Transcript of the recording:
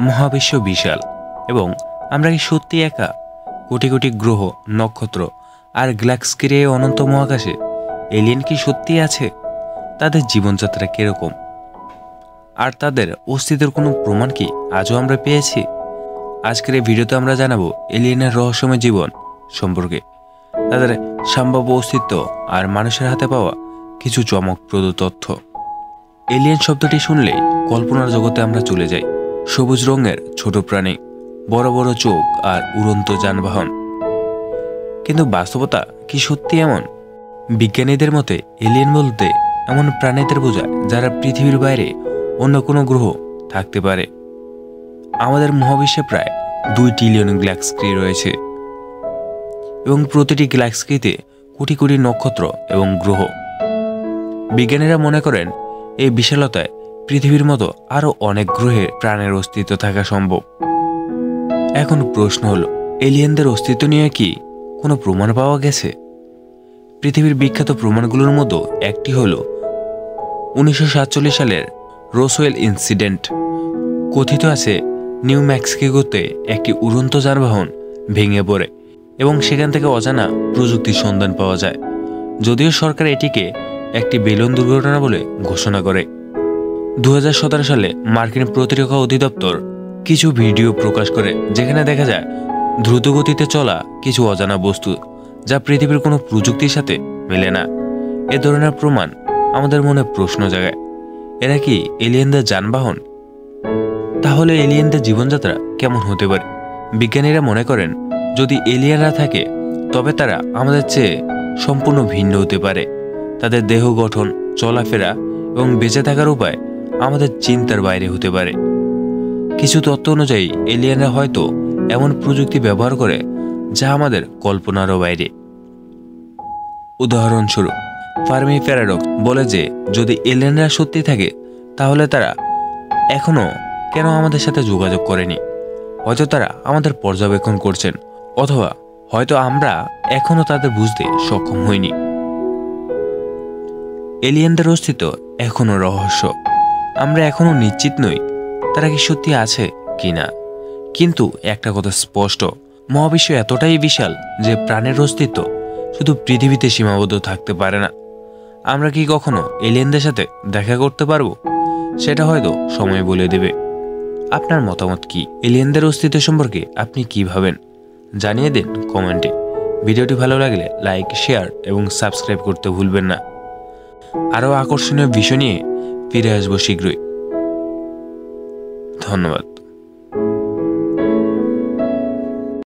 মহাবিশ্ব বিশাল এবং আমরা কি সত্যি একা? কোটি কোটি গ্রহ, নক্ষত্র আর গ্যালাক্সির এই অনন্ত মহাকাশে এলিয়েন কি সত্যি আছে? তাদের জীবনযাত্রা কিরকম? আর তাদের অস্তিত্বের কোনো প্রমাণ কি আজও আমরা পেয়েছি? আজকের এই ভিডিওতে আমরা জানাবো এলিয়েনের রহস্যময় জীবন সম্পর্কে, তাদের সম্ভাব্য অস্তিত্ব আর মানুষের হাতে পাওয়া কিছু চমকপ্রদ তথ্য। এলিয়েন শব্দটি শুনলে কল্পনার জগতে আমরা চলে যাই। সবুজ রঙের ছোট প্রাণী, বড় বড় চোখ আর উড়ন্ত যানবাহন। কিন্তু বাস্তবতা কি সত্যি এমন? বিজ্ঞানীদের মতে এলিয়েন বলতে এমন প্রাণীদের বোঝায় যারা পৃথিবীর বাইরে অন্য কোনো গ্রহ থাকতে পারে। আমাদের মহাবিশ্বে প্রায় 2 ট্রিলিয়ন গ্যালাক্সি রয়েছে এবং প্রতিটি গ্যালাক্সিতে কোটি কোটি নক্ষত্র এবং গ্রহ। বিজ্ঞানীরা মনে করেন এই বিশালতায় পৃথিবীর মতো আরও অনেক গ্রহে প্রাণের অস্তিত্ব থাকা সম্ভব। এখন প্রশ্ন হলো, এলিয়েনদের অস্তিত্ব নিয়ে কি কোনো প্রমাণ পাওয়া গেছে? পৃথিবীর বিখ্যাত প্রমাণগুলোর মধ্যে একটি হল 1947 সালের রোসওয়েল ইনসিডেন্ট। কথিত আছে নিউ মেক্সিকোতে একটি উড়ন্ত যানবাহন ভেঙে পড়ে এবং সেখান থেকে অজানা প্রযুক্তির সন্ধান পাওয়া যায়, যদিও সরকার এটিকে একটি বেলুন দুর্ঘটনা বলে ঘোষণা করে। 2017 সালে মার্কিন প্রতিরক্ষা অধিদপ্তর কিছু ভিডিও প্রকাশ করে যেখানে দেখা যায় দ্রুতগতিতে চলা কিছু অজানা বস্তু, যা পৃথিবীর কোনো প্রযুক্তির সাথে মেলে না। এ ধরনের প্রমাণ আমাদের মনে প্রশ্ন জাগায়, এরা কি এলিয়েনদের যানবাহন? তাহলে এলিয়েনদের জীবনযাত্রা কেমন হতে পারে? বিজ্ঞানীরা মনে করেন যদি এলিয়েনরা থাকে তবে তারা আমাদের চেয়ে সম্পূর্ণ ভিন্ন হতে পারে। তাদের দেহ গঠন, চলাফেরা এবং বেঁচে থাকার উপায় আমাদের চিন্তার বাইরে হতে পারে। কিছু তথ্য অনুযায়ী এলিয়েনরা হয়তো এমন প্রযুক্তি ব্যবহার করে যা আমাদের কল্পনারও বাইরে। উদাহরণস্বরূপ, ফার্মি প্যারাডক্স বলে যে যদি এলিয়েনরা সত্যি থাকে তাহলে তারা এখনও কেন আমাদের সাথে যোগাযোগ করেনি? হয়তো তারা আমাদের পর্যবেক্ষণ করছেন, অথবা হয়তো আমরা এখনও তাদের বুঝতে সক্ষম হইনি। এলিয়েনদের অস্তিত্ব এখনও রহস্য। আমরা এখনও নিশ্চিত নই তারা কি সত্যি আছে কিনা। কিন্তু একটা কথা স্পষ্ট, মহাবিশ্ব এতটাই বিশাল যে প্রাণের অস্তিত্ব শুধু পৃথিবীতে সীমাবদ্ধ থাকতে পারে না। আমরা কি কখনো এলিয়েনদের সাথে দেখা করতে পারবো? সেটা হয়তো সময় বলে দেবে। আপনার মতামত কি? এলিয়েনদের অস্তিত্ব সম্পর্কে আপনি কি ভাবেন? জানিয়ে দিন কমেন্টে। ভিডিওটি ভালো লাগলে লাইক, শেয়ার এবং সাবস্ক্রাইব করতে ভুলবেন না। আরও আকর্ষণীয় বিষয় নিয়ে ফিরে আসবো শীঘ্রই। ধন্যবাদ।